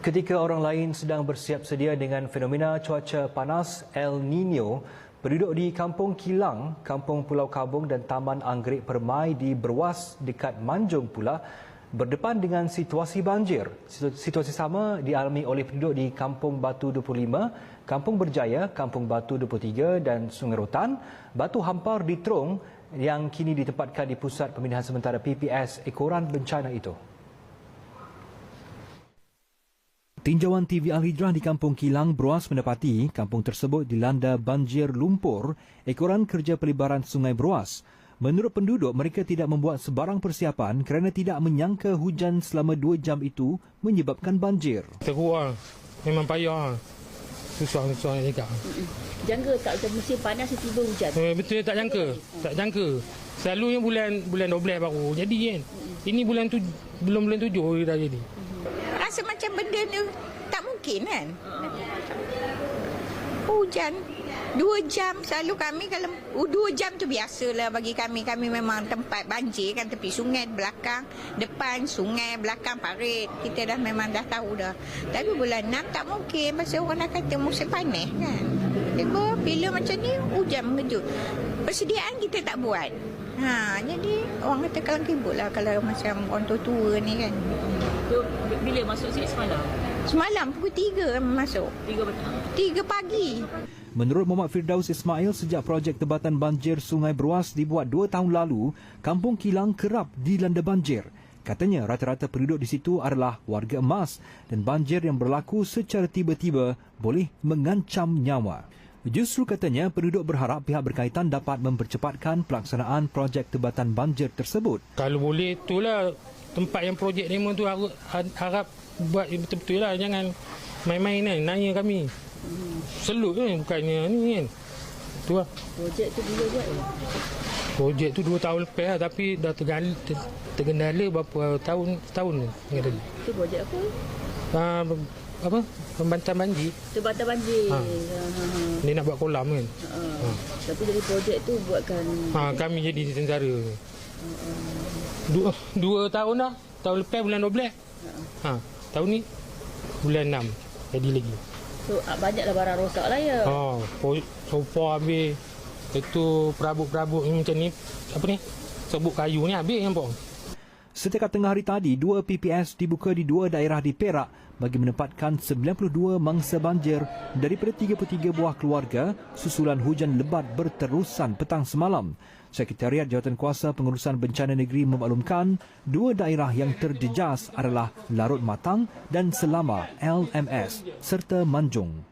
Ketika orang lain sedang bersiap sedia dengan fenomena cuaca panas El Nino, penduduk di Kampung Kilang, Kampung Pulau Kabung dan Taman Anggerik Permai di Berwas dekat Manjung pula berdepan dengan situasi banjir. Situasi sama dialami oleh penduduk di Kampung Batu 25, Kampung Berjaya, Kampung Batu 23 dan Sungai Rotan, Batu Hampar di Terong yang kini ditempatkan di Pusat Pemindahan Sementara PPS ekoran bencana itu. Tinjauan TV Al-Hijrah di Kampung Kilang, Berwas mendapati kampung tersebut dilanda banjir lumpur ekoran kerja pelibaran Sungai Berwas. Menurut penduduk, mereka tidak membuat sebarang persiapan kerana tidak menyangka hujan selama 2 jam itu menyebabkan banjir. Teruk, memang payah. Susah nak cakap. Jangka tak macam musim panas tiba hujan? Betul, tak jangka. Tak jangka. Selalunya bulan 12 baru jadi kan. Ini belum bulan 7 dah jadi. Rasa macam benda ni tak mungkin kan. Hujan 2 jam selalu kami kalau 2 jam tu biasalah bagi kami. Kami memang tempat banjir kan, tepi sungai belakang, depan sungai, belakang parit. Kita memang dah tahu dah. Tapi bulan 6 tak mungkin pasal orang dah kata musim panas kan. Tiba bila macam ni hujan mengejut. Persediaan kita tak buat. Jadi orang kata kalang kibut lah kalau macam orang tua-tua ni kan. Bila masuk sini semalam? Semalam pukul 3 kami masuk. 3 petang? 3 pagi. Menurut Muhammad Firdaus Ismail, sejak projek tebatan banjir Sungai Berwas dibuat 2 tahun lalu, Kampung Kilang kerap dilanda banjir. Katanya rata-rata penduduk di situ adalah warga emas dan banjir yang berlaku secara tiba-tiba boleh mengancam nyawa. Justru katanya penduduk berharap pihak berkaitan dapat mempercepatkan pelaksanaan projek tebatan banjir tersebut. Kalau boleh, itulah tempat yang projek demo tu harap buat betul-betul lah. Jangan main-main kan, nanya kami. Selut kan, bukannya ni kan. Tu lah. Projek tu bila buat ya? Projek tu 2 tahun lepas lah, tapi dah tergendala berapa tahun, setahun ni. Itu projek apa? Pembantan banjir. Tebatan banjir. Dia nak buat kolam kan. Tapi dari projek tu buatkan... Kami jadi tentara. 2 tahun dah. Tahun lepas bulan 12. Tahun ni bulan 6 jadi lagi. So banyaklah barang rosak lah ya. Sofa habis. Itu perabot-perabot macam ni. Apa ni? Sebut kayu ni habis nampak. Setakat tengah hari tadi, 2 PPS dibuka di 2 daerah di Perak bagi menempatkan 92 mangsa banjir daripada 33 buah keluarga susulan hujan lebat berterusan petang semalam. Sekretariat Jawatankuasa Pengurusan Bencana Negeri memaklumkan 2 daerah yang terjejas adalah Larut Matang dan Selama LMS serta Manjung.